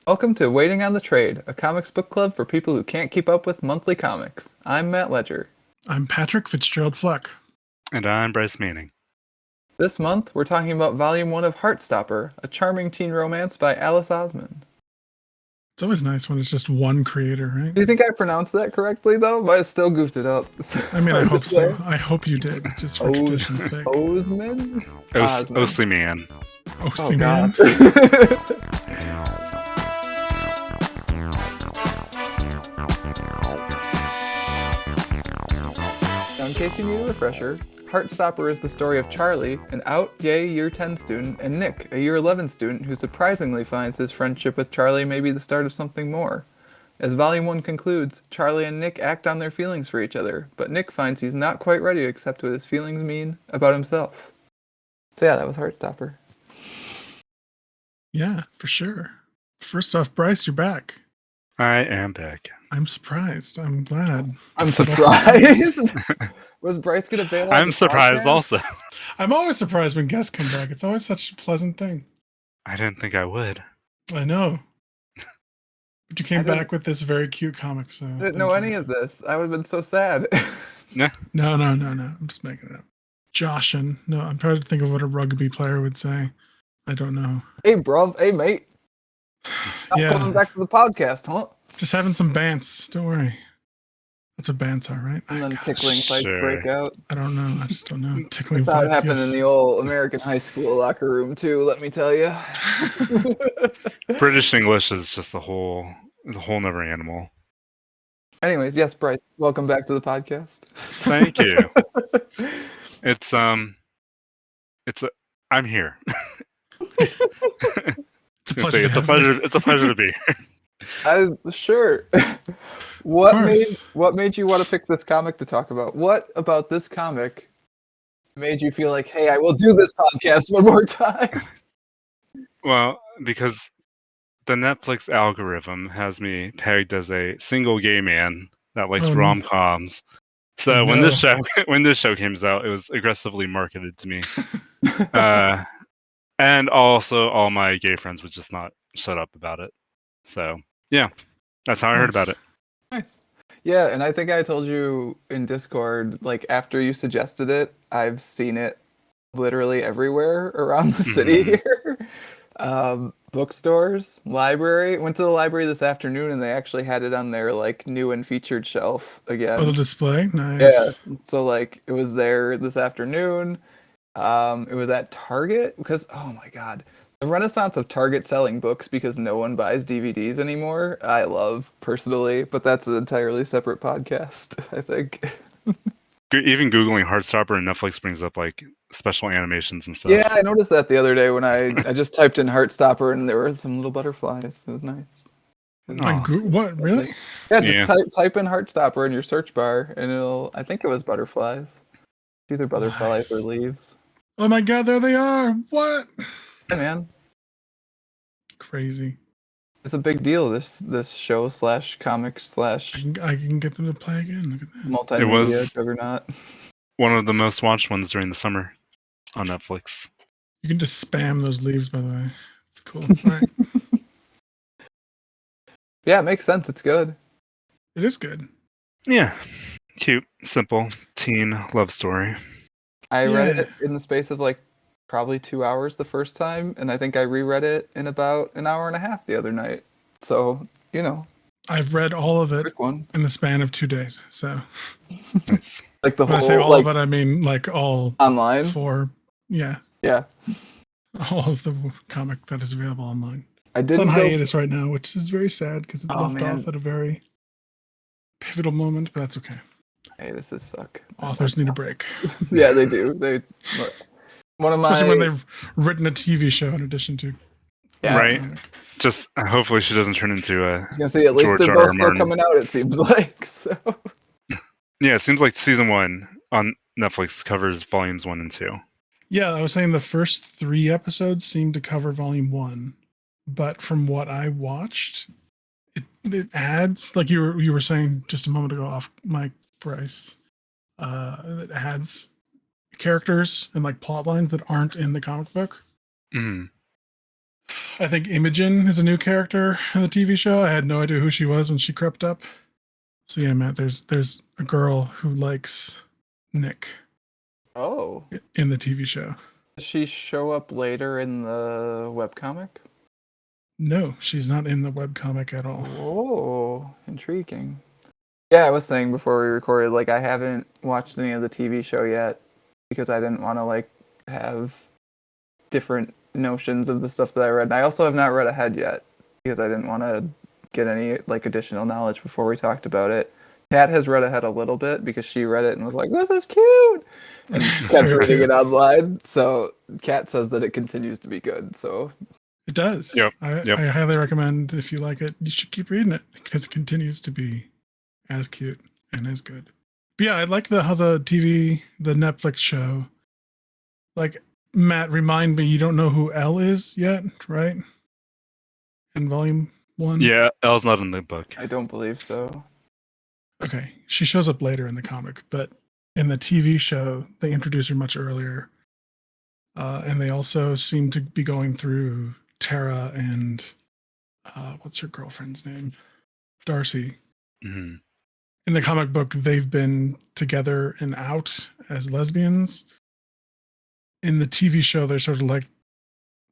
Welcome to Waiting on the Trade, a comics book club for people who can't keep up with monthly comics. I'm Matt Ledger. I'm Patrick Fitzgerald Fleck. And I'm Bryce Manning. This month, we're talking about Volume 1 of Heartstopper, a charming teen romance by Alice Osman. It's always nice when it's just one creator, right? Do you think I pronounced that correctly, though? But I still goofed it up. I mean, I Hard to hope so. say. I hope you did, just for tradition's sake. Osman? Osly man. Oh, Oh, see, man. Now, in case you need a refresher, Heartstopper is the story of Charlie, an out-gay Year 10 student, and Nick, a Year 11 student who surprisingly finds his friendship with Charlie may be the start of something more. As Volume 1 concludes, Charlie and Nick act on their feelings for each other, but Nick finds he's not quite ready to accept what his feelings mean about himself. So yeah, that was Heartstopper. Yeah, for sure. First off, Bryce, you're back. I am back. I'm surprised. I'm glad. I'm surprised. Was Bryce gonna bail out? I'm surprised podcast? also. I'm always surprised when guests come back. It's always such a pleasant thing. I didn't think I would. I know. But you came back with this very cute comic, so... I didn't know any of this. I would have been so sad. Nah. No. I'm just making it up. Joshin. No, I'm trying to think of what a rugby player would say. I don't know. Hey, bruv. Hey, mate. Not coming back to the podcast, huh? Just having some bants. Don't worry. That's what bants are, right? And then God, tickling fights break out. I don't know. I just don't know. Tickling That fights. happened in the old American high school locker room too. Let me tell you. British English is just the whole never animal. Anyways, yes, Bryce. Welcome back to the podcast. Thank you. I'm here. It's a pleasure. It's a pleasure to be here. Sure. What made you want to pick this comic to talk about? What about this comic made you feel like, hey, I will do this podcast one more time? Well, because the Netflix algorithm has me pegged as a single gay man that likes rom-coms. So when this show came out, it was aggressively marketed to me. And also all my gay friends would just not shut up about it. So yeah, that's how I heard about it. Nice. Yeah, and I think I told you in Discord, like after you suggested it, I've seen it literally everywhere around the city here. Bookstores, library. Went to the library this afternoon and they actually had it on their like new and featured shelf again. Oh, the display? Nice. Yeah. So like it was there this afternoon. It was at Target because oh my god, the renaissance of Target selling books because no one buys DVDs anymore. I love personally, but that's an entirely separate podcast, I think. Even Googling Heartstopper and Netflix brings up like special animations and stuff. Yeah, I noticed that the other day when I just typed in Heartstopper and there were some little butterflies. It was nice. Like what? Really? Yeah, just type in Heartstopper in your search bar and it'll. I think it was butterflies. It's either butterflies or leaves. Oh my god, there they are! What? Hey man, crazy. It's a big deal. This show / comic / I can get them to play again. Look at that. Multimedia juggernaut. One of the most watched ones during the summer on Netflix. You can just spam those leaves, by the way. It's cool. All right. Yeah, it makes sense. It's good. It is good. Yeah. Cute, simple, teen love story. I read it in the space of like probably 2 hours the first time, and I think I reread it in about an hour and a half the other night. So, you know. I've read all of it in the span of 2 days. So like the whole, when I say all of it, I mean like all online. Yeah. All of the comic that is available online. It's on hiatus right now, which is very sad because it left off at a very pivotal moment, but that's okay. Hey, this is suck. Authors need a break. Yeah, they do. Especially when they've written a TV show in addition to. Yeah. Right. Just hopefully she doesn't turn into a. I was gonna say at least they're both still coming out. It seems like so. Yeah, it seems like season 1 on Netflix covers volumes 1 and 2. Yeah, I was saying the first 3 episodes seemed to cover volume 1, but from what I watched, it adds, like you were saying just a moment ago off mic, Bryce, it adds characters and like plot lines that aren't in the comic book. Mm. I think Imogen is a new character in the TV show. I had no idea who she was when she crept up. So yeah, Matt, there's a girl who likes Nick Oh. in the TV show. Does she show up later in the webcomic? No, she's not in the webcomic at all. Oh, intriguing. Yeah, I was saying before we recorded, like, I haven't watched any of the TV show yet because I didn't want to, like, have different notions of the stuff that I read. And I also have not read ahead yet because I didn't want to get any, like, additional knowledge before we talked about it. Kat has read ahead a little bit because she read it and was like, "This is cute," and kept reading it online. So Kat says that it continues to be good. So it does. Yep. I highly recommend, if you like it, you should keep reading it because it continues to be as cute and as good. But yeah, I like how the Netflix show, like, Matt, remind me, you don't know who Elle is yet, right? In volume 1? Yeah, Elle's not in the book. I don't believe so. Okay, she shows up later in the comic, but in the TV show, they introduce her much earlier. And they also seem to be going through Tara and what's her girlfriend's name? Darcy. Mm-hmm. In the comic book, they've been together and out as lesbians. In the TV show, they're sort of like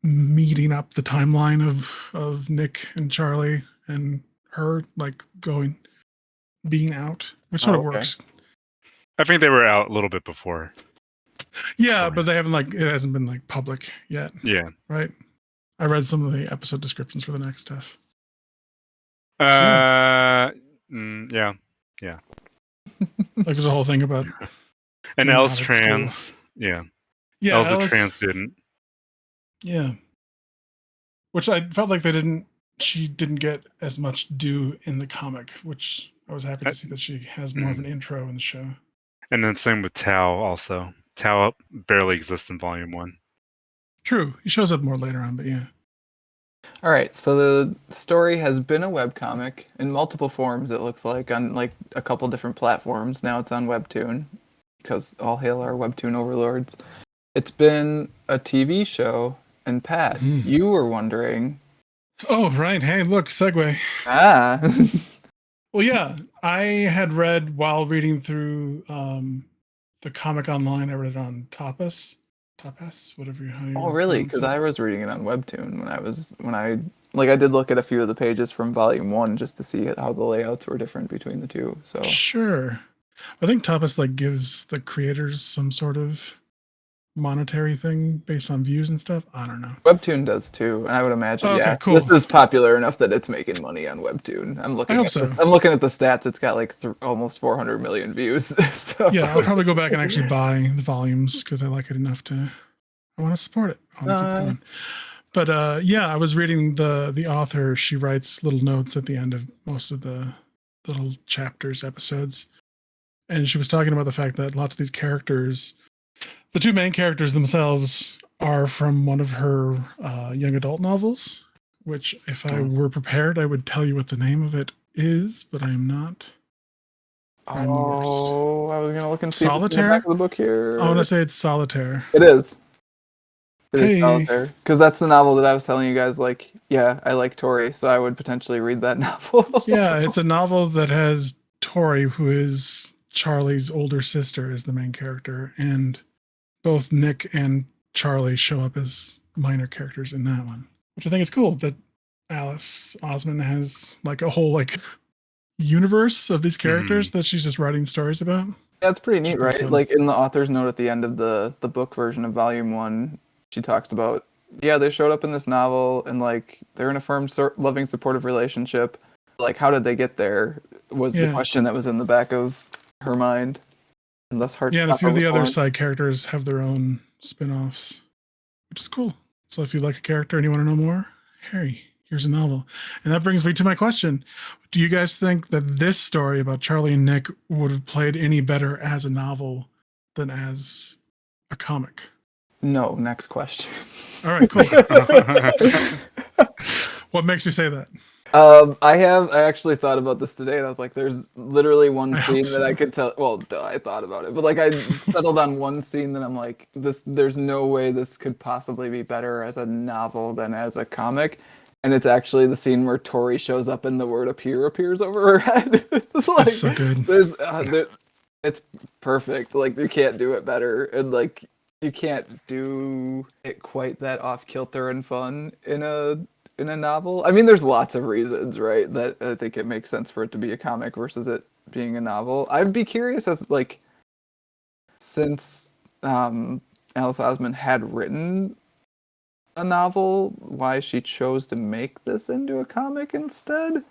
meeting up the timeline of Nick and Charlie and her, like being out, which sort of works. I think they were out a little bit before. Yeah, Sorry. but they haven't, like, it hasn't been, like, public yet. Yeah. Right? I read some of the episode descriptions for the next stuff. Yeah. Like, there's a whole thing about and being Elle's out at trans. school. Yeah. Yeah, Elle's a trans student. Yeah. Which I felt like she didn't get as much due in the comic, which I was happy to see that she has more of an intro in the show. And then same with Tao also. Tao barely exists in volume 1. True. He shows up more later on, but yeah. All right, so the story has been a webcomic in multiple forms, it looks like, on like a couple different platforms. Now it's on Webtoon, because all hail our Webtoon overlords. It's been a TV show, and Pat, you were wondering... Oh, right. Hey, look, segue. Ah! Well, yeah, I had read while reading through the comic online, I read it on Tapas, whatever you Oh, really? Because I was reading it on Webtoon I did look at a few of the pages from Volume 1 just to see how the layouts were different between the two. So sure. I think Tapas, like, gives the creators some sort of monetary thing based on views and stuff. I don't know. Webtoon does too, and I would imagine, Cool. This is popular enough that it's making money on Webtoon. I'm looking at the stats. It's got like almost 400 million views. So. Yeah, I'll probably go back and actually buy the volumes because I like it enough I want to support it. I want to keep going. But yeah, I was reading the author. She writes little notes at the end of most of the little chapters, episodes. And she was talking about the fact that lots of these characters, the two main characters themselves, are from one of her young adult novels, which if I were prepared, I would tell you what the name of it is, but I am not. I was going to look and see Solitaire? if it's in the back of the book here. I want to say it's Solitaire. It is. It is Hey. Solitaire. Because that's the novel that I was telling you guys, like, yeah, I like Tori, so I would potentially read that novel. Yeah, it's a novel that has Tori, who is Charlie's older sister, as the main character, and both Nick and Charlie show up as minor characters in that one, which I think is cool that Alice Osman has like a whole like universe of these characters that she's just writing stories about. Yeah, it's pretty neat, right? Like in the author's note at the end of the book version of Volume 1, she talks about, they showed up in this novel and like they're in a firm, loving, supportive relationship. Like, how did they get there was the question that was in the back of her mind. And thus Heartstopper. Yeah, and a few of the other side characters have their own spin-offs, which is cool. So if you like a character and you want to know more, Harry, here's a novel. And that brings me to my question. Do you guys think that this story about Charlie and Nick would have played any better as a novel than as a comic? No, next question. All right, cool. What makes you say that? I actually thought about this today, and I was like, "There's literally one I hope scene that so. I could tell." Well, duh, I thought about it, but like I settled on one scene that I'm like, "This, there's no way this could possibly be better as a novel than as a comic," and it's actually the scene where Tori shows up and the word "appear" appears over her head. It's It's like so good. it's perfect. Like you can't do it better, and like you can't do it quite that off kilter and fun in a novel. I mean, there's lots of reasons, right, that I think it makes sense for it to be a comic versus it being a novel. I'd be curious as like since Alice Osman had written a novel, why she chose to make this into a comic instead.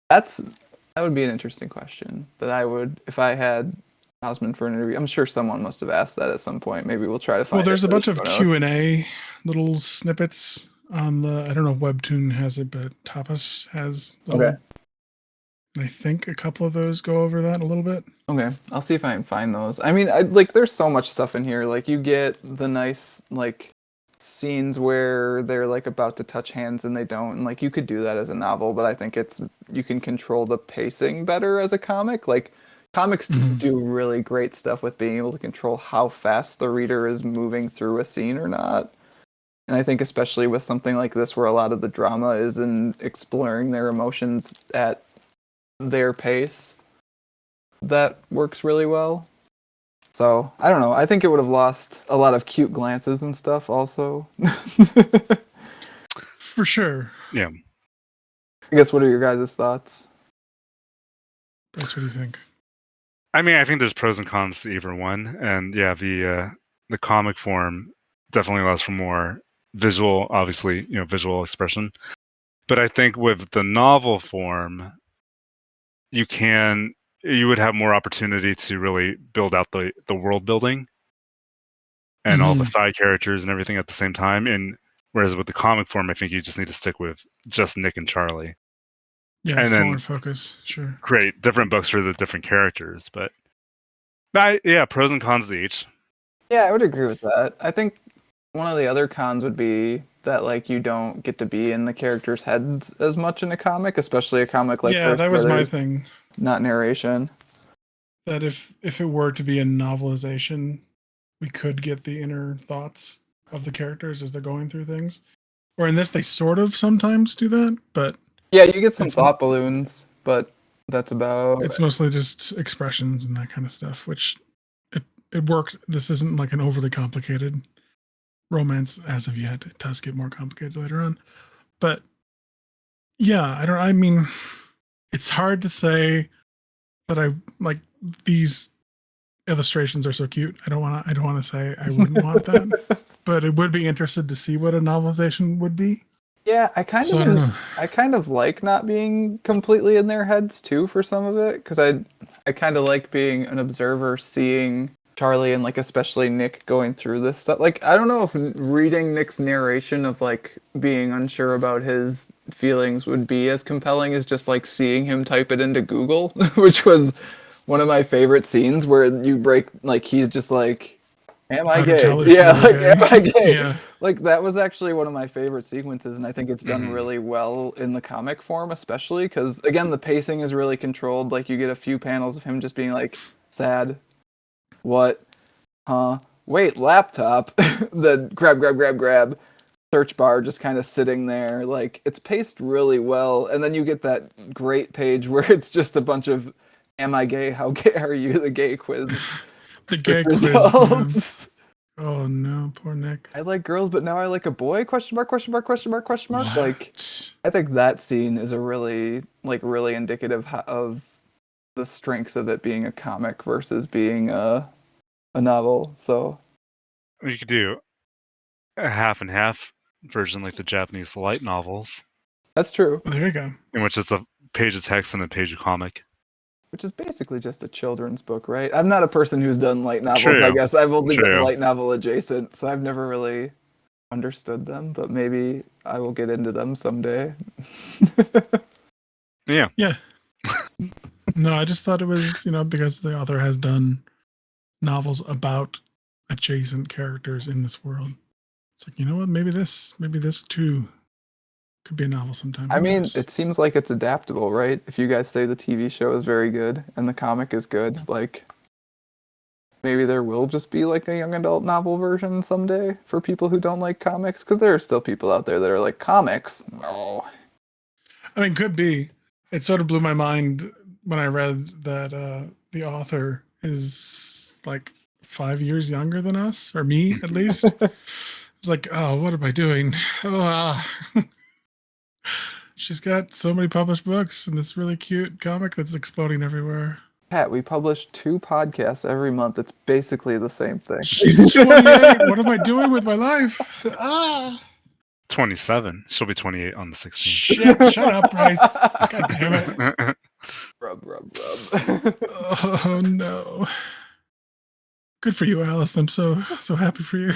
That's that would be an interesting question that I would if I had Osman for an interview. I'm sure someone must have asked that at some point. Maybe we'll try to Well, find it there's a for the bunch show of notes. Q&A little snippets on the, I don't know if Webtoon has it, but Tapas has Okay. little, I think a couple of those go over that a little bit. Okay, I'll see if I can find those. I mean, like, there's so much stuff in here. Like, you get the nice, like, scenes where they're, like, about to touch hands and they don't. And, like, you could do that as a novel, but I think you can control the pacing better as a comic. Like, comics do really great stuff with being able to control how fast the reader is moving through a scene or not. And I think especially with something like this where a lot of the drama is in exploring their emotions at their pace, that works really well. So I don't know. I think it would have lost a lot of cute glances and stuff. Also, For sure. Yeah. I guess what are your guys' thoughts? Bryce, what do you think? I mean, I think there's pros and cons to either one, and yeah, the comic form definitely allows for more visual, obviously, visual expression. But I think with the novel form, you would have more opportunity to really build out the world building and all the side characters and everything at the same time. And whereas with the comic form, I think you just need to stick with just Nick and Charlie, Yeah, and smaller then focus, sure. create different books for the different characters. But yeah, pros and cons to each. Yeah, I would agree with that. I think one of the other cons would be that like you don't get to be in the characters' heads as much in a comic, especially a comic like Yeah, this that where was my there's thing. not narration. That if it were to be a novelization, we could get the inner thoughts of the characters as they're going through things. Or in this, they sort of sometimes do that, but Yeah, you get some it's thought balloons, but that's about it's mostly just expressions and that kind of stuff, which it worked. This isn't like an overly complicated romance as of yet. It does get more complicated later on. But yeah, I mean, it's hard to say that I like these illustrations are so cute. I don't want to say I wouldn't want that, but it would be interested to see what a novelization would be. Yeah, So I don't know. I kind of like not being completely in their heads too for some of it because I kind of like being an observer, seeing Charlie and like especially Nick going through this stuff. Like I don't know if reading Nick's narration of like being unsure about his feelings would be as compelling as just like seeing him type it into Google, which was one of my favorite scenes where you break like he's just like am I How to gay? tell if Yeah, you're like am gay? I gay? Yeah. Like that was actually one of my favorite sequences, and I think it's done Mhm. really well in the comic form, especially because again the pacing is really controlled. Like you get a few panels of him just being like sad, what, huh? Wait, laptop. Then grab. Search bar just kind of sitting there. Like it's paced really well, and then you get that great page where it's just a bunch of "Am I gay? How gay are you?" The gay quiz The with gay quiz, man. results. Oh no, poor Nick. I like girls, but now I like a boy? Question mark, question mark, question mark, question mark. Like, What? I think that scene is a really indicative of the strengths of it being a comic versus being a novel. So, You could do a half and half version like the Japanese light novels, that's true. Well, there you go. in which it's a page of text and a page of comic. Which is basically just a children's book, right? I'm not a person who's done light novels, I True. guess. I've only been True. light novel adjacent, so I've never really understood them, but maybe I will get into them someday. Yeah. Yeah. No, I just thought it was, because the author has done novels about adjacent characters in this world. It's like, you know what? Maybe this too Could be a novel sometime. I Who mean, knows? it seems like it's adaptable, right? If you guys say the TV show is very good and the comic is good, like maybe there will just be like a young adult novel version someday for people who don't like comics, because there are still people out there that are like, comics? No. I mean, could be. It sort of blew my mind when I read that the author is like 5 years younger than us, or me at least. It's like, oh, what am I doing? Oh, she's got so many published books and this really cute comic that's exploding everywhere. Pat, we publish 2 podcasts every month. It's basically the same thing. She's 28. What am I doing with my life? Ah, 27. She'll be 28 on the 16th. shit! Shut up, Bryce. God damn it. Rub, rub, rub. Oh no. Good for you, Alice. I'm so happy for you.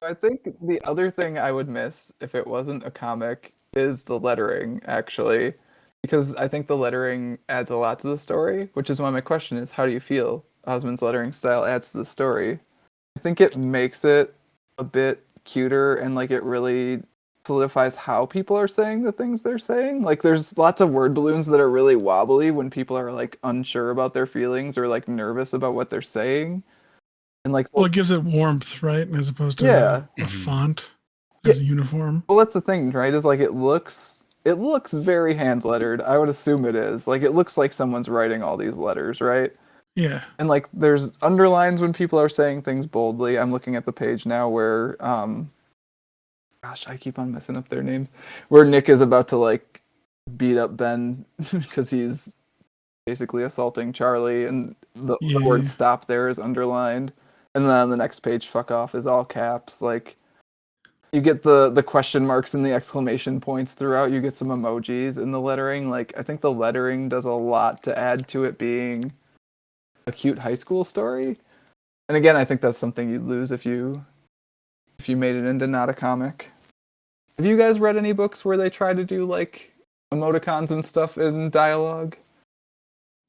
I think the other thing I would miss if it wasn't a comic is the lettering, actually. Because I think the lettering adds a lot to the story, which is why my question is, how do you feel Osmond's lettering style adds to the story? I think it makes it a bit cuter and like it really solidifies how people are saying the things they're saying. Like there's lots of word balloons that are really wobbly when people are like unsure about their feelings or like nervous about what they're saying. And like Well, it gives it warmth, right? As opposed to yeah. a font Yeah. as a uniform. Well, that's the thing, right? Is like it looks very hand lettered. I would assume it is. Like it looks like someone's writing all these letters, right? Yeah. And like there's underlines when people are saying things boldly. I'm looking at the page now where gosh, I keep on messing up their names. Where Nick is about to like beat up Ben because he's basically assaulting Charlie, and the word "stop" there is underlined, and then on the next page, "fuck off" is all caps. Like you get the question marks and the exclamation points throughout. You get some emojis in the lettering. Like I think the lettering does a lot to add to it being a cute high school story. And again, I think that's something you'd lose if you made it into not a comic. Have you guys read any books where they try to do like emoticons and stuff in dialogue?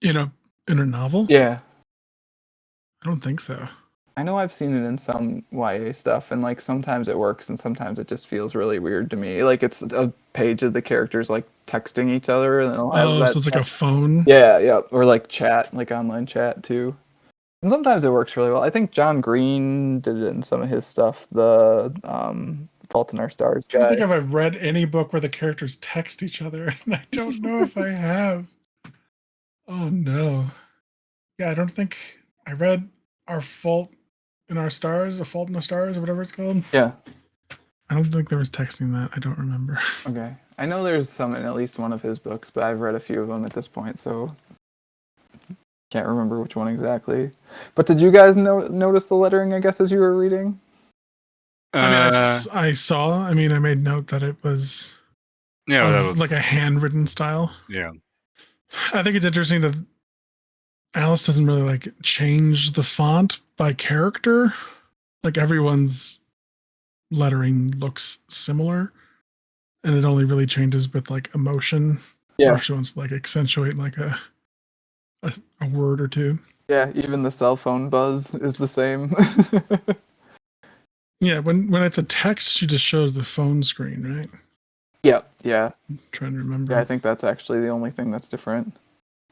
In a novel? Yeah. I don't think so. I know I've seen it in some YA stuff, and like sometimes it works and sometimes it just feels really weird to me. Like it's a page of the characters like texting each other, and they'll have that so it's like a phone? Yeah, or like chat, like online chat too. And sometimes it works really well. I think John Green did it in some of his stuff. The Fault in Our Stars guy. I don't think I've read any book where the characters text each other, and I don't know if I have. Oh no. Yeah, I don't think I read Our Fault in Our Stars, A Fault in Our Stars, or whatever it's called. Yeah. I don't think there was texting that. I don't remember. Okay. I know there's some in at least one of his books, but I've read a few of them at this point, so can't remember which one exactly. But did you guys notice the lettering, I guess, as you were reading? I mean, I saw. I mean, I made note that it was that was like a handwritten style. Yeah. I think it's interesting that Alice doesn't really like change the font by character. Like everyone's lettering looks similar, and it only really changes with like emotion. Yeah. Or she wants to like accentuate like a word or two. Yeah, even the cell phone buzz is the same. Yeah, when it's a text, she just shows the phone screen, right? Yeah. I'm trying to remember. Yeah, I think that's actually the only thing that's different.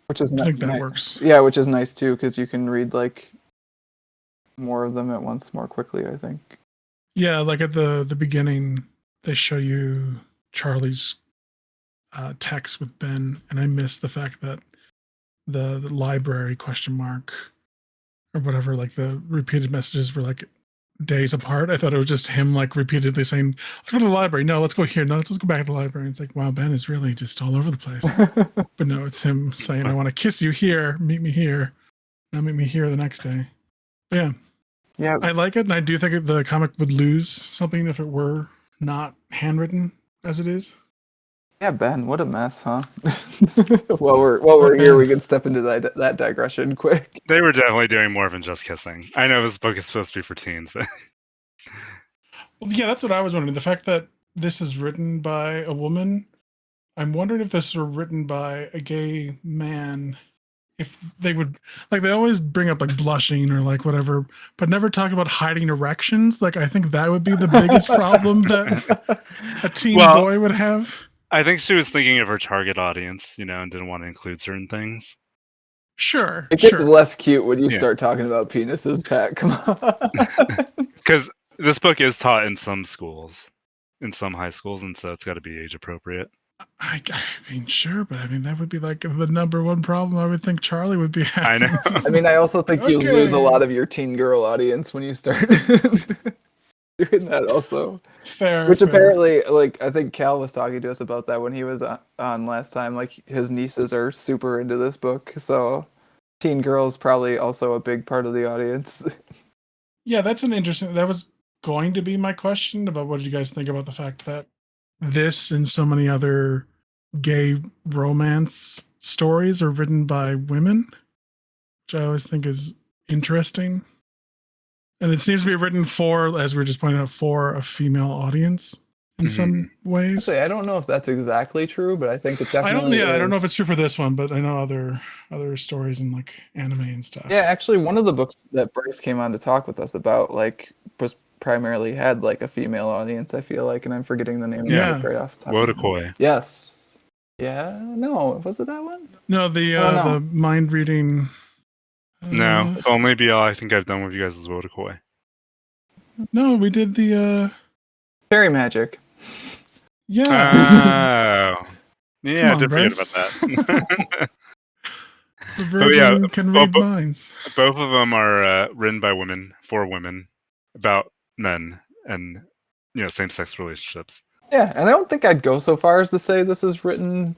Which is I think that works. Yeah, which is nice too, because you can read like more of them at once more quickly, I think. Yeah, like at the beginning, they show you Charlie's text with Ben, and I missed the fact that the library question mark or whatever, like the repeated messages were like days apart. I thought it was just him like repeatedly saying, "Let's go to the library. No, let's go here. No, let's go back to the library." And it's like, wow, Ben is really just all over the place. But no, it's him saying, "I want to kiss you here. Meet me here. Now meet me here the next day." Yeah. Yeah. I like it, and I do think the comic would lose something if it were not handwritten as it is. Yeah, Ben, what a mess, huh? while we're here, we can step into that digression quick. They were definitely doing more than just kissing. I know this book is supposed to be for teens, but Well, yeah, that's what I was wondering. The fact that this is written by a woman, I'm wondering if this were written by a gay man, if they would, like, they always bring up like blushing or like whatever, but never talk about hiding erections. Like, I think that would be the biggest problem that a teen Well, boy would have. I think she was thinking of her target audience, and didn't want to include certain things. Sure, It gets sure. less cute when you Yeah. start talking about penises, Pat. Come on. Because this book is taught in some schools, in some high schools, and so it's got to be age appropriate. I mean, sure, but I mean, that would be like the number one problem I would think Charlie would be I having. know. I mean, I also think you lose a Okay. lot of your teen girl audience when you start doing that also. Fair. Which fair. apparently, like, I think Cal was talking to us about that when he was on last time. Like, his nieces are super into this book, so teen girls probably also a big part of the audience. Yeah, that's an interesting. That was going to be my question about what did you guys think about the fact that this and so many other gay romance stories are written by women, which I always think is interesting. And it seems to be written for, as we were just pointing out, for a female audience in some ways. Actually, I don't know if that's exactly true, but I think it definitely is. I don't know if it's true for this one, but I know other stories in like anime and stuff. Yeah, actually, one of the books that Bryce came on to talk with us about, like, was primarily had like a female audience. I feel like, and I'm forgetting the name of the Yeah. book right off the top. of my head. Wodakoi. Yes. Yeah. No, was it that one? No, the I don't know. the mind reading. No, if only be all I think I've done with you guys is Wodakoi. No, we did the Fairy magic. yeah. Oh. Yeah, I on, did forget Bryce. about that. The But yeah, virgin can read minds. both of them are written by women, for women, about men and same-sex relationships. Yeah, and I don't think I'd go so far as to say this is written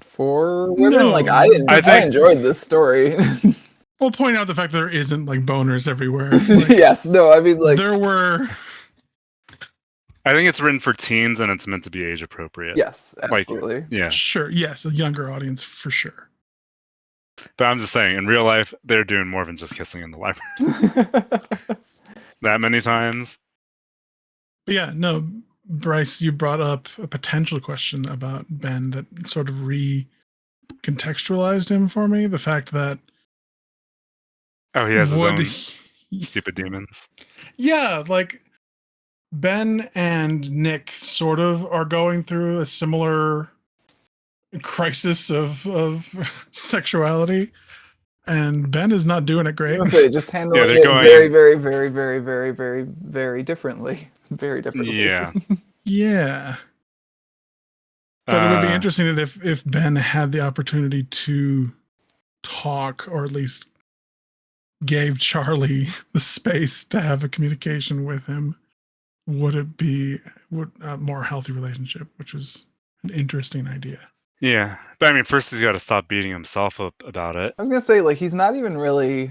for women. No, Like, I think- enjoyed this story. We'll point out the fact that there isn't like boners everywhere. Like, Yes, no, I mean, like, there were. I think it's written for teens and it's meant to be age appropriate. yes, Like, absolutely. yeah. Sure, yes, a younger audience for sure. But I'm just saying, in real life, they're doing more than just kissing in the library that many times. But yeah, no, Bryce, you brought up a potential question about Ben that sort of recontextualized him for me. The fact that Oh, he has his own he- stupid demons. yeah, like Ben and Nick sort of are going through a similar crisis of sexuality, and Ben is not doing it I great. was gonna say, just handling they're it going- very, very, very, very, very, very, very differently. Very differently. Yeah. Yeah, but it would be interesting if Ben had the opportunity to talk, or at least gave Charlie the space to have a communication with him. Would it be a more healthy relationship, which was an interesting idea. Yeah. But I mean, first he's got to stop beating himself up about it. I was gonna say, like, he's not even really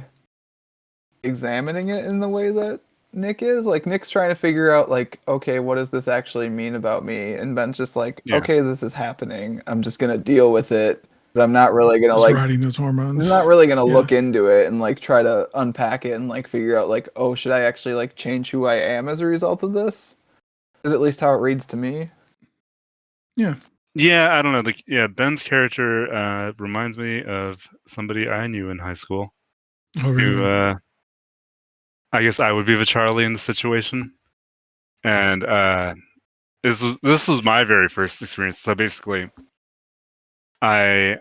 examining it in the way that Nick is. Like, Nick's trying to figure out, like, okay, what does this actually mean about me? And Ben's just like, Yeah. okay, this is happening. I'm just gonna deal with it, but I'm not really gonna Just like. riding those hormones. He's not really gonna Yeah. look into it and like try to unpack it and like figure out like, oh, should I actually like change who I am as a result of this? Is at least how it reads to me. Yeah, I don't know. Ben's character reminds me of somebody I knew in high school. Oh, really? Who I guess I would be the Charlie in the situation. And this was my very first experience. So basically, I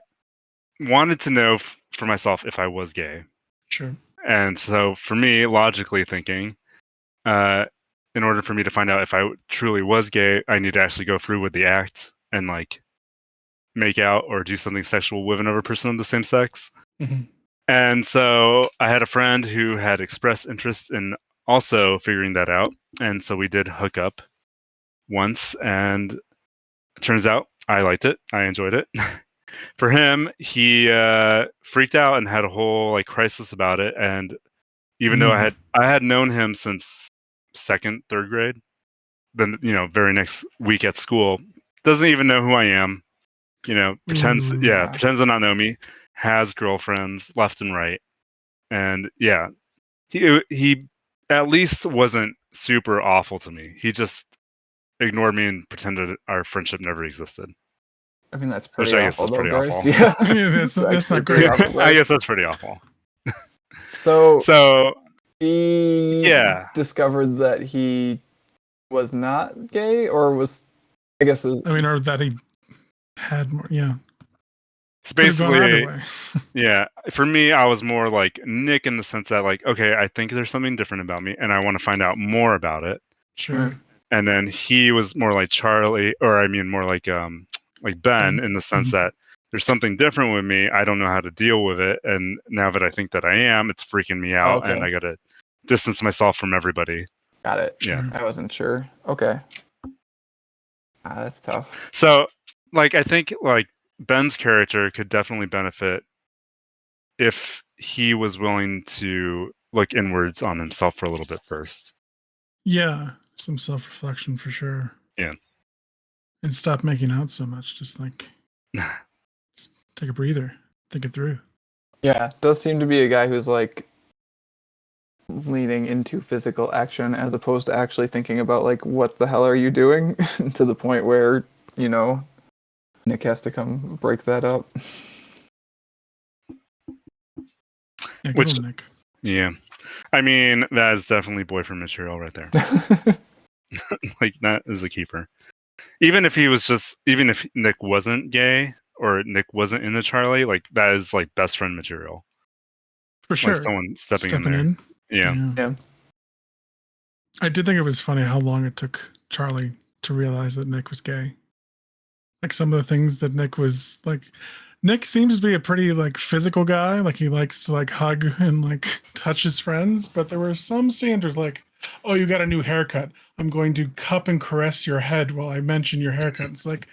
wanted to know for myself if I was gay. Sure. And so for me, logically thinking, in order for me to find out if I truly was gay, I need to actually go through with the act and like make out or do something sexual with another person of the same sex. Mm-hmm. And so I had a friend who had expressed interest in also figuring that out. And so we did hook up once, and it turns out I liked it. I enjoyed it. For him, he freaked out and had a whole like crisis about it. And even though I had known him since second, third grade, then very next week at school, doesn't even know who I am. Pretends to not know me, has girlfriends left and right, and yeah, he at least wasn't super awful to me. He just ignored me and pretended our friendship never existed. I mean, that's Which pretty I guess awful, is though, pretty Bryce. awful. Yeah, that's actually not pretty great. awful, I Bryce. guess that's pretty awful. So he yeah. discovered that he was not gay, or was, I guess, I mean, or that he had more. Yeah, It's could have gone either basically, way. yeah. For me, I was more like Nick in the sense that, like, okay, I think there's something different about me, and I want to find out more about it. Sure. And then he was more like Charlie, or I mean, more like Ben, in the sense that there's something different with me. I don't know how to deal with it, and now that I think that I am, it's freaking me out, Okay. and I gotta distance myself from everybody. Got it. Yeah. I wasn't sure. Okay. That's tough. So, like, I think like Ben's character could definitely benefit if he was willing to look inwards on himself for a little bit first. Yeah, some self-reflection for sure. Yeah. And stop making out so much. Just like just take a breather, think it through. Yeah, does seem to be a guy who's like leaning into physical action as opposed to actually thinking about like what the hell are you doing to the point where, you know, Nick has to come break that up. Yeah, good Which, old Nick. yeah, I mean, that is definitely boyfriend material right there. Like, that is a keeper. Even if Nick wasn't gay or Nick wasn't into Charlie, like, that is like best friend material. For sure. Like someone stepping in there. Yeah. Yeah. I did think it was funny how long it took Charlie to realize that Nick was gay. Like some of the things that Nick was like. Nick seems to be a pretty like physical guy. Like he likes to like hug and like touch his friends. But there were some scenes where like, oh, you got a new haircut. I'm going to cup and caress your head while I mention your haircut. It's like,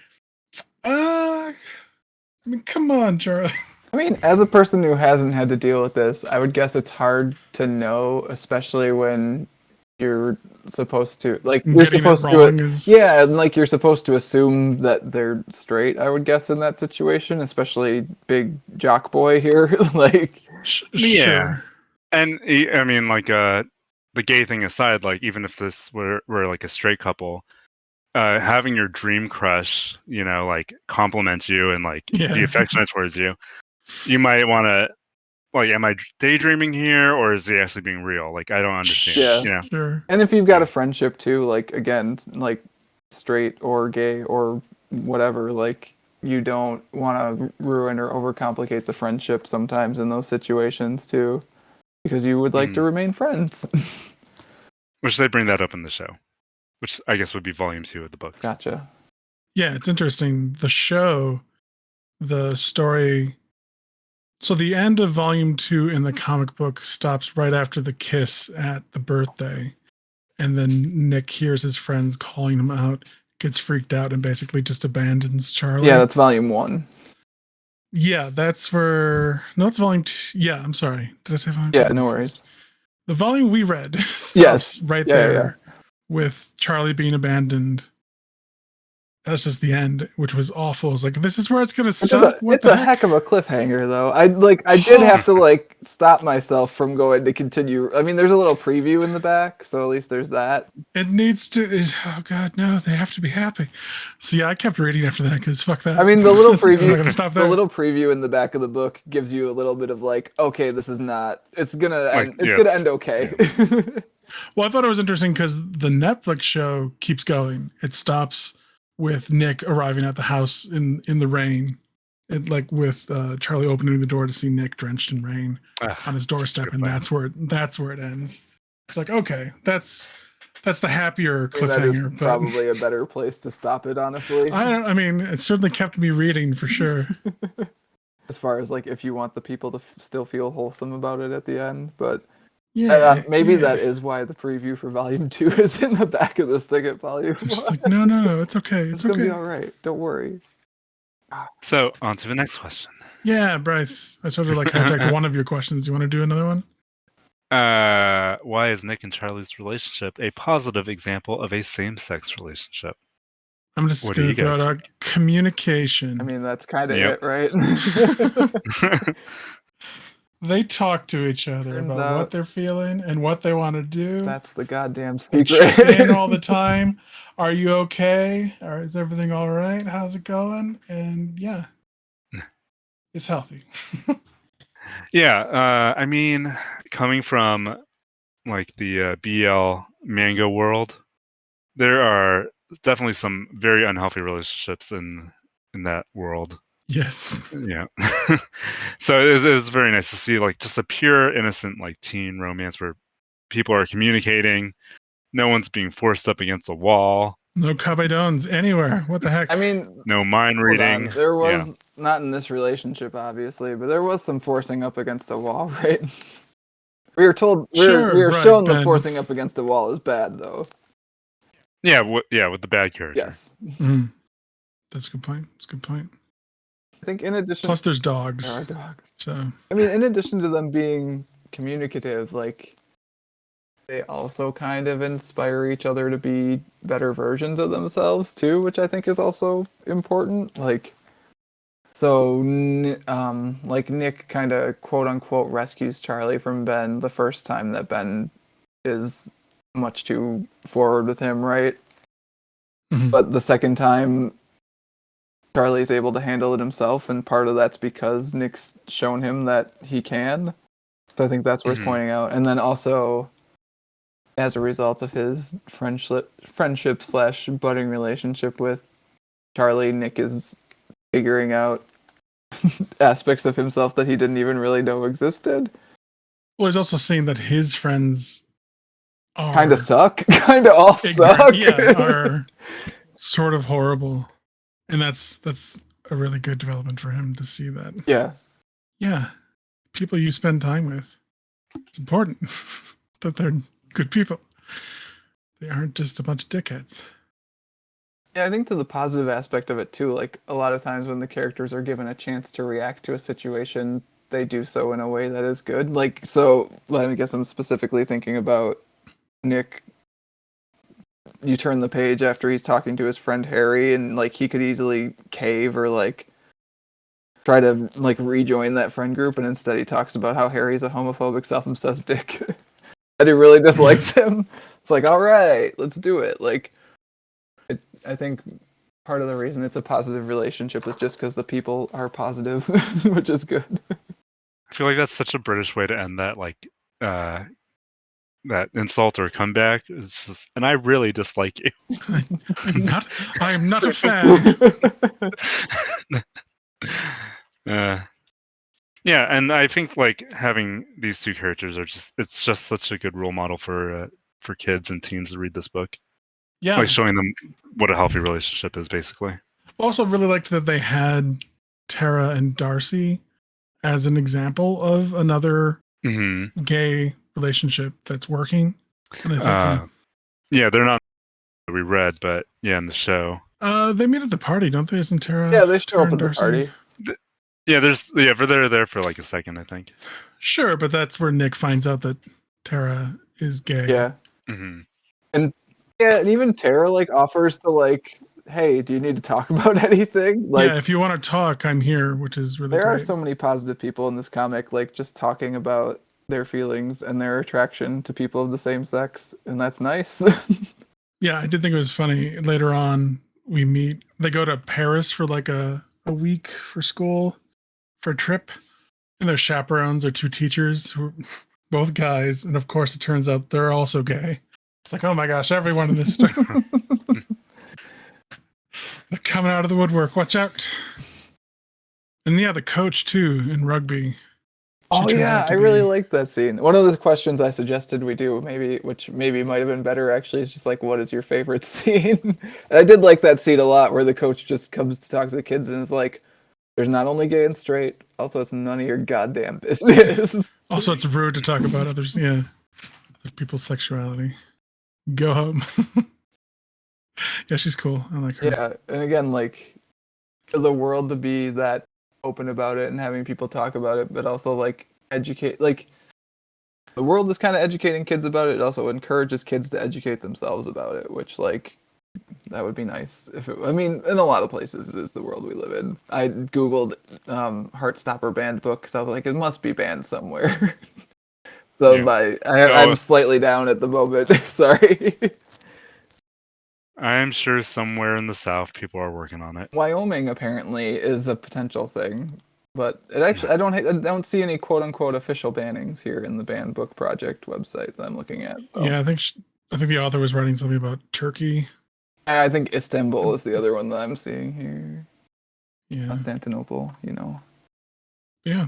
I mean, come on, Charlie. I mean, as a person who hasn't had to deal with this, I would guess it's hard to know, especially when you're supposed to like you're Getting supposed it to wrong is yeah, and like you're supposed to assume that they're straight, I would guess, in that situation, especially big jock boy here. Like Yeah. Sure. And I mean, like, the gay thing aside, like, even if this were like a straight couple, having your dream crush, you know, like, compliment you and like Yeah. be affectionate towards you, you might want to, like, am I daydreaming here, or is he actually being real? Like, I don't understand. Yeah. You know? Sure. and if you've got a friendship too, like again, like straight or gay or whatever, like you don't want to ruin or overcomplicate the friendship sometimes in those situations too, because you would like to remain friends. Which they bring that up in the show, which I guess would be volume 2 of the book. Gotcha. Yeah, it's interesting. The show, the story. So the end of volume 2 in the comic book stops right after the kiss at the birthday. And then Nick hears his friends calling him out, gets freaked out, and basically just abandons Charlie. Yeah, that's volume 1. Yeah, that's where. No, it's volume 2. Yeah, I'm sorry. Did I say volume 2? Yeah, no worries. The volume we read stops Yes. right Yeah, there with Charlie being abandoned. That's just the end, which was awful. It's like, this is where it's going to stop? It's a heck of a cliffhanger, though. I did have to like stop myself from going to continue. I mean, there's a little preview in the back, so at least there's that. It needs to. Oh God, no! They have to be happy. So yeah, I kept reading after that because fuck that. I mean, the little I'm not preview, gonna stop the there. little preview in the back of the book gives you a little bit of like, okay, this is not. It's gonna Like, end. It's yeah. gonna end okay. Well, I thought it was interesting because the Netflix show keeps going. It stops with Nick arriving at the house in the rain, like with Charlie opening the door to see Nick drenched in rain on his doorstep, and that's where it ends. It's like, okay, that's the happier I mean, that is cliffhanger. But probably a better place to stop it, honestly. I mean, it certainly kept me reading for sure. As far as like if you want the people to still feel wholesome about it at the end, but Yeah, maybe yeah. that is why the preview for volume 2 is in the back of this thing at volume 1. Just like, no, it's okay. It's gonna be all right. Don't worry. So, on to the next question. Yeah, Bryce, I sort of like hijacked one of your questions. You want to do another one? Why is Nick and Charlie's relationship a positive example of a same-sex relationship? I'm just What do going you to throw it guys- out. Communication. I mean, that's kind of Yep. it, right? They talk to each other Turns about out what they're feeling and what they want to do. that's the goddamn They secret. check in all the time. Are you okay? Or is everything all right? How's it going? And yeah, it's healthy. Yeah, I mean, coming from like the BL manga world, there are definitely some very unhealthy relationships in that world. Yes. Yeah. So it is very nice to see like just a pure innocent like teen romance where people are communicating, no one's being forced up against a wall, No kabadones anywhere. What the heck? I mean, no mind hold reading. on. There Yeah. was not in this relationship, obviously, but there was some forcing up against a wall, right? We were told we Sure, were right, shown the Ben. forcing up against a wall is bad, though. Yeah, with the bad character. Yes, Mm, that's a good point. That's a good point. I think in addition, Plus, there's there dogs. are dogs. So I mean, in addition to them being communicative, like they also kind of inspire each other to be better versions of themselves too, which I think is also important. Like, so, like Nick kind of quote unquote rescues Charlie from Ben the first time that Ben is much too forward with him, right? mhm. But the second time, Charlie's able to handle it himself, and part of that's because Nick's shown him that he can. So I think that's worth Mhm. pointing out. And then also, as a result of his friendship slash budding relationship with Charlie, Nick is figuring out aspects of himself that he didn't even really know existed. Well, he's also saying that his friends Kind of are suck. Kind of all ignorant. suck. Yeah, are sort of horrible, and that's a really good development for him to see that. Yeah. Yeah, people you spend time with, it's important that they're good people. They aren't just a bunch of dickheads. Yeah, I think to the positive aspect of it too, like a lot of times when the characters are given a chance to react to a situation, they do so in a way that is good. Like, so I guess I'm specifically thinking about Nick. You turn the page after he's talking to his friend Harry, and like he could easily cave or like try to like rejoin that friend group, and instead he talks about how Harry's a homophobic, self-obsessed dick, and he really dislikes him. It's like, all right, let's do it. Like, I think part of the reason it's a positive relationship is just because the people are positive, which is good. I feel like that's such a British way to end that uh that insult or comeback. It's just, and I really dislike you. I am not a fan. uh, yeah, and I think like having these two characters are it's just such a good role model for kids and teens to read this book. Yeah. Like showing them what a healthy relationship is basically. Also, really liked that they had Tara and Darcy as an example of another gay relationship that's working. And I think yeah, they're not we read, but yeah, in the show. They meet at the party, don't they? Isn't Tara? Yeah, they show Tara up and at the Darcy? party. Yeah, they're there for like a second, I think. Sure, but that's where Nick finds out that Tara is gay. Yeah. Mm-hmm. And yeah, and even Tara like offers to like, hey, do you need to talk about anything? Like, yeah, if you want to talk, I'm here, which is really there great. are so many positive people in this comic, like just talking about their feelings and their attraction to people of the same sex, and that's nice. Yeah, I did think it was funny. Later on, they go to Paris for like a week for school for a trip, and their chaperones are two teachers who are both guys, and of course it turns out they're also gay. It's like, oh my gosh, everyone in this story. They're coming out of the woodwork. Watch out. And yeah, the coach too in rugby. Oh yeah, I really like that scene. One of the questions I suggested we do, maybe, which maybe might have been better actually, is just like, what is your favorite scene? And I did like that scene a lot, where the coach just comes to talk to the kids and is like, "There's not only gay and straight, also it's none of your goddamn business." Also, it's rude to talk about other people's sexuality. Go home. Yeah, she's cool. I like her. Yeah, and again, like for the world to be that open about it and having people talk about it, but also like educate, like the world is kind of educating kids about it. It also encourages kids to educate themselves about it, which like That would be nice. I mean, in a lot of places, it is the world we live in. I googled Heartstopper band book because I was like, it must be banned somewhere. So Yeah. I'm slightly down at the moment. Sorry. I am sure somewhere in the South people are working on it. Wyoming apparently is a potential thing, but it actually I don't see any quote unquote official bannings here in the Banned Book Project website that I'm looking at. So. Yeah, I think the author was writing something about Turkey. I think Istanbul is the other one that I'm seeing here. Yeah. Constantinople, you know. Yeah.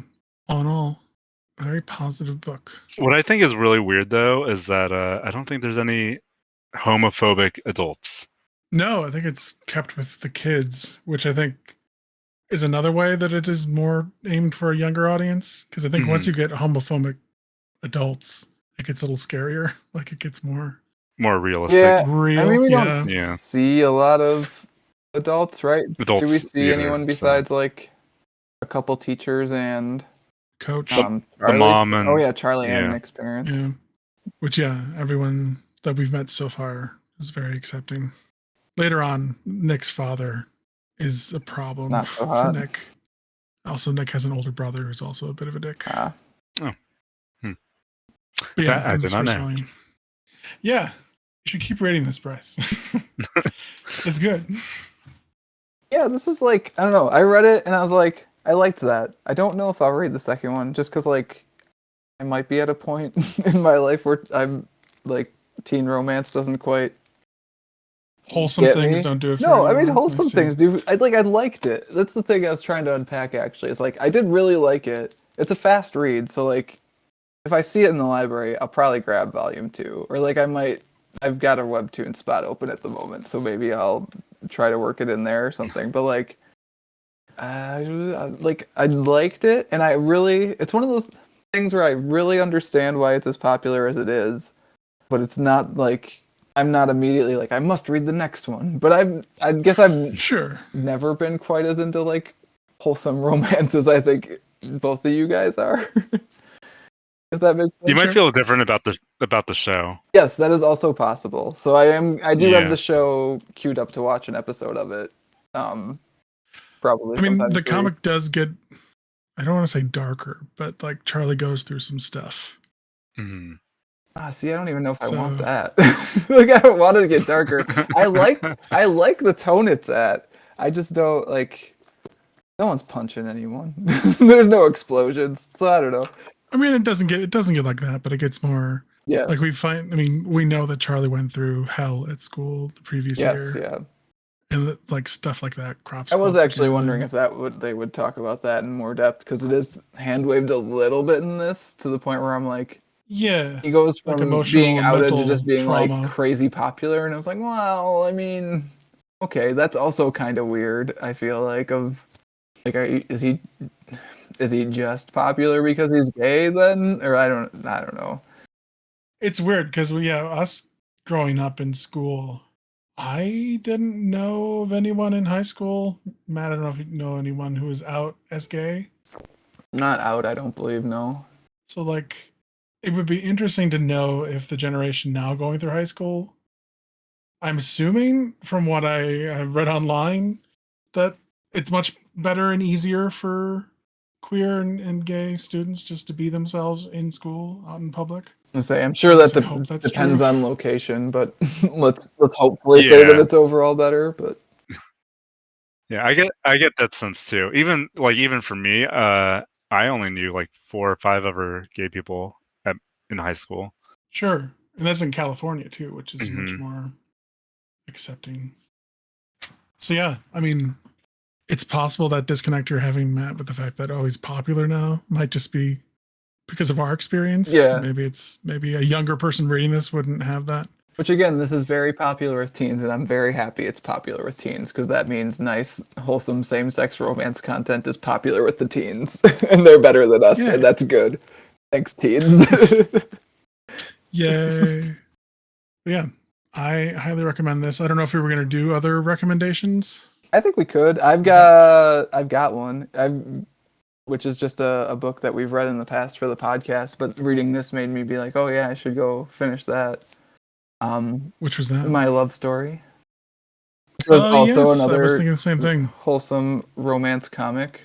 All in all, a very positive book. What I think is really weird though is that I don't think there's any homophobic adults. No, I think it's kept with the kids, which I think is another way that it is more aimed for a younger audience. Because I think once you get homophobic adults, it gets a little scarier. Like it gets more realistic. Yeah, real. I mean we yeah. don't see a lot of adults, right? Adults Do we see either, anyone besides like a couple teachers and Coach. the Charlie's? mom and Oh yeah, Charlie and yeah. Nick's parents. Yeah. Which everyone that we've met so far is very accepting. Later on, Nick's father is a problem Not so for hot. Nick. Also, Nick has an older brother who's also a bit of a dick. Ah. Oh. But yeah, That I in did this not first know. volume. Yeah, you should keep reading this, Bryce. It's good. Yeah, this is like I don't know. I read it and I was like, I liked that. I don't know if I'll read the second one just because like I might be at a point in my life where I'm like teen romance doesn't quite Wholesome get things me. don't do it for No, I anyone. mean wholesome see. things do. I liked it. That's the thing I was trying to unpack actually. It's like I did really like it. It's a fast read, so like if I see it in the library, I'll probably grab volume 2 or like I've got a webtoon spot open at the moment, so maybe I'll try to work it in there or something. But like I liked it and it's one of those things where I really understand why it's as popular as it is, but it's not like I'm not immediately like I must read the next one. But I guess I've Sure. never been quite as into like wholesome romance as I think both of you guys are. If that makes sense. You might feel different about the show. Yes, that is also possible. So I do have Yeah. the show queued up to watch an episode of it. Probably. I mean, sometime the this week. comic does get, I don't want to say darker, but like Charlie goes through some stuff. Mm-hmm. See, I don't even know if I want that. Like, I don't want it to get darker. I like the tone it's at. I just don't like. No one's punching anyone. There's no explosions, so I don't know. I mean, it doesn't get like that, but it gets more. Yeah. Like we know that Charlie went through hell at school the previous year. Yes. Yeah. And like stuff like that crops. I was up actually again. wondering if they would talk about that in more depth because it is hand waved a little bit in this to the point where I'm like, yeah, he goes from like emotional being and outed to mental just being trauma. like crazy popular, and I was like, well, I mean, okay, that's also kind of weird. I feel like is he just popular because he's gay then, or I don't know. It's weird because us growing up in school, I didn't know of anyone in high school. Matt, I don't know if you know anyone who is out as gay. Not out, I don't believe, no. So like, it would be interesting to know if the generation now going through high school. I'm assuming from what I have read online that it's much better and easier for queer and gay students just to be themselves in school, out in public. I'm sure that depends on location, but let's hopefully say that it's overall better. But yeah, I get that sense too. Even for me, I only knew like 4 or 5 other gay people in high school. Sure, and that's in California too, which is much more accepting. So yeah, I mean, it's possible that disconnect you're having, Matt, with the fact that he's popular now might just be because of our experience. Yeah, maybe a younger person reading this wouldn't have that. Which again, this is very popular with teens, and I'm very happy it's popular with teens because that means nice, wholesome, same-sex romance content is popular with the teens, and they're better than us, and that's good. Thanks, teens. Yay! Yeah, I highly recommend this. I don't know if we were going to do other recommendations. I think we could. I've got one. Which is just a book that we've read in the past for the podcast, but reading this made me be like, oh yeah, I should go finish that. Which was that? My Love Story. There's also yes, I was another thinking the same thing. wholesome romance comic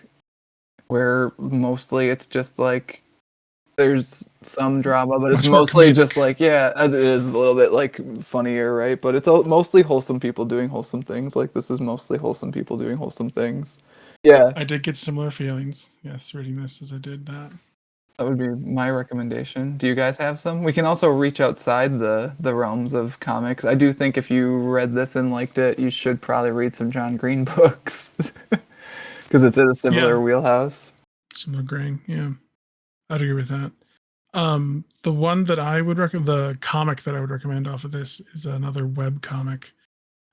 where mostly it's just like there's some drama, but it's Much more mostly comedic. just like, yeah, it is a little bit like funnier, right? But it's mostly wholesome people doing wholesome things. Like this is mostly wholesome people doing wholesome things. Yeah, I did get similar feelings, yes, reading this as I did that. that would be my recommendation. Do you guys have some? We can also reach outside the realms of comics. I do think if you read this and liked it, you should probably read some John Green books because it's in a similar Yeah, wheelhouse. similar grain. Yeah, I'd agree with that. The one that I would recommend, the comic that I would recommend off of this is another web comic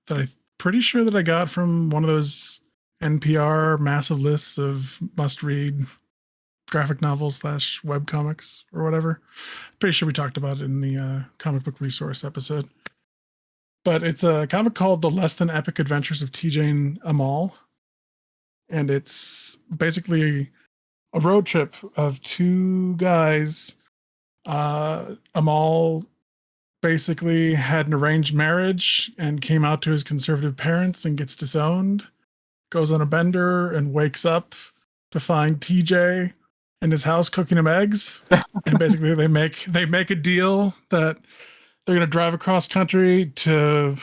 that I'm pretty sure that I got from one of those NPR massive lists of must-read graphic novels slash web comics or whatever. Pretty sure we talked about it in the comic book resource episode. But it's a comic called The Less Than Epic Adventures of TJ and Amal. And it's basically a road trip of two guys. Amal basically had an arranged marriage and came out to his conservative parents and gets disowned, goes on a bender and wakes up to find TJ in his house cooking him eggs. And basically they make a deal that they're going to drive across country to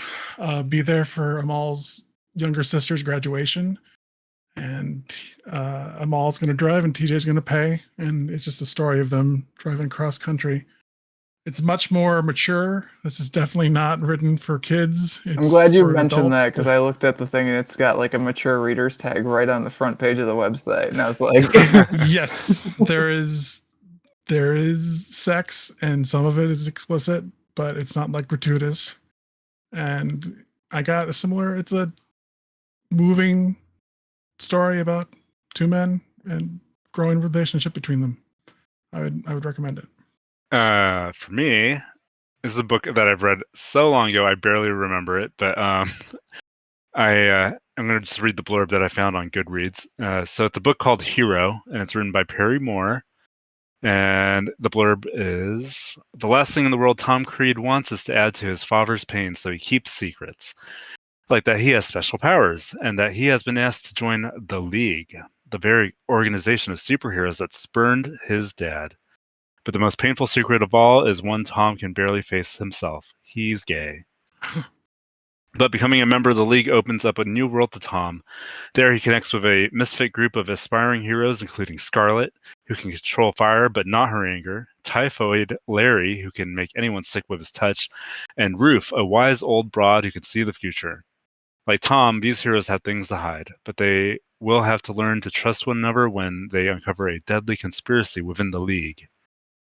be there for Amal's younger sister's graduation. And Amal's going to drive and TJ's going to pay. And it's just a story of them driving across country. It's much more mature. This is definitely not written for kids. I'm It's glad you for mentioned adults. that because I looked at the thing and it's got like a mature readers tag right on the front page of the website, and I was like, Yes, there is sex and some of it is explicit, but it's not like gratuitous. And I got a similar. It's a moving story about two men and growing relationship between them. I would recommend it. For me, this is a book that I've read so long ago I barely remember it, but I'm gonna just read the blurb that I found on Goodreads. So it's a book called Hero, and it's written by Perry Moore. And the blurb is: the last thing in the world Tom Creed wants is to add to his father's pain, so he keeps secrets. Like that he has special powers, and that he has been asked to join the League, the very organization of superheroes that spurned his dad. But the most painful secret of all is one Tom can barely face himself. He's gay. But becoming a member of the League opens up a new world to Tom. There he connects with a misfit group of aspiring heroes, including Scarlet, who can control fire but not her anger, Typhoid Larry, who can make anyone sick with his touch, and Roof, a wise old broad who can see the future. Like Tom, these heroes have things to hide, but they will have to learn to trust one another when they uncover a deadly conspiracy within the League.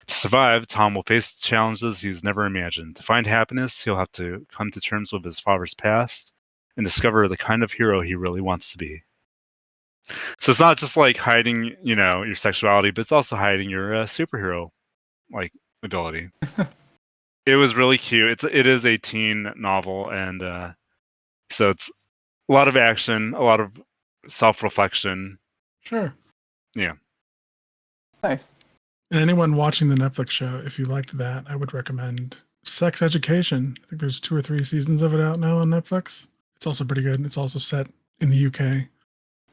To survive, Tom will face challenges he's never imagined. To find happiness, he'll have to come to terms with his father's past and discover the kind of hero he really wants to be. So it's not just like hiding, your sexuality, but it's also hiding your superhero like ability. It was really cute. It is a teen novel, and so it's a lot of action, a lot of self-reflection. Sure. Yeah. nice. And anyone watching the Netflix show, if you liked that, I would recommend Sex Education. I think there's 2 or 3 seasons of it out now on Netflix. It's also pretty good. It's also set in the UK.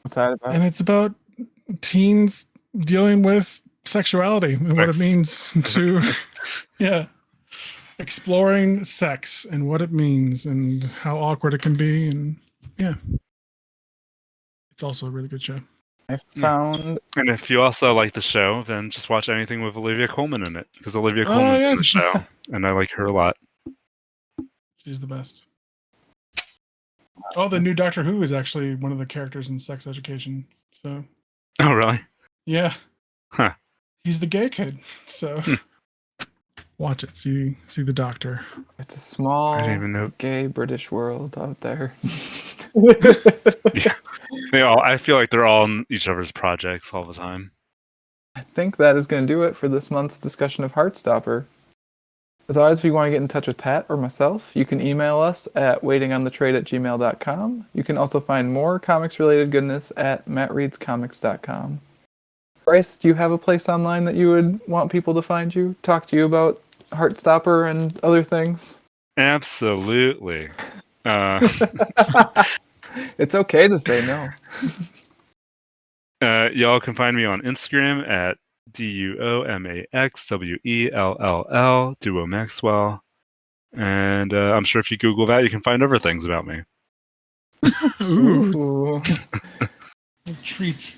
What's that about? And it's about teens dealing with sexuality and what it means to, yeah, exploring sex and what it means and how awkward it can be. And yeah, it's also a really good show. I found. And if you also like the show, then just watch anything with Olivia Colman in it, because Olivia Oh, Colman's in the yes. show, and I like her a lot. She's the best. Oh, the new Doctor Who is actually one of the characters in Sex Education. So, Oh, really? yeah, Huh. he's the gay kid. So, watch it. See the Doctor. It's a I small, didn't even know. gay British world out there. Yeah. I feel like they're all in each other's projects all the time. I think that is going to do it for this month's discussion of Heartstopper. As always, if you want to get in touch with Pat or myself, you can email us at waitingonthetrade@gmail.com. You can also find more comics-related goodness at mattreadscomics.com. Bryce, do you have a place online that you would want people to find you, talk to you about Heartstopper and other things? Absolutely. It's okay to say no. Y'all can find me on Instagram at DuoMaxWellll, Duo Maxwell. And I'm sure if you Google that, you can find other things about me. Ooh, Ooh. a treat.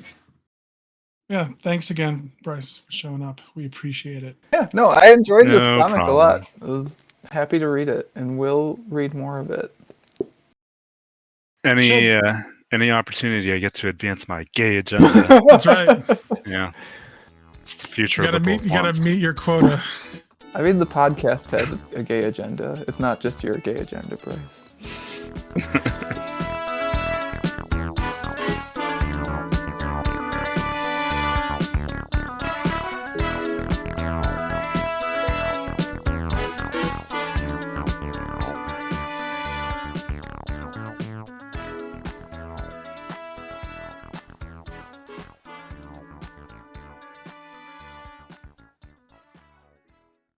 Yeah, thanks again, Bryce, for showing up. We appreciate it. Yeah, no, I enjoyed this No comic a problem. lot. I was happy to read it, and will read more of it. Any opportunity I get to advance my gay agenda. That's right. Yeah. It's the future You of the both gotta ones. meet your quota. I mean, the podcast has a gay agenda. It's not just your gay agenda, Bryce.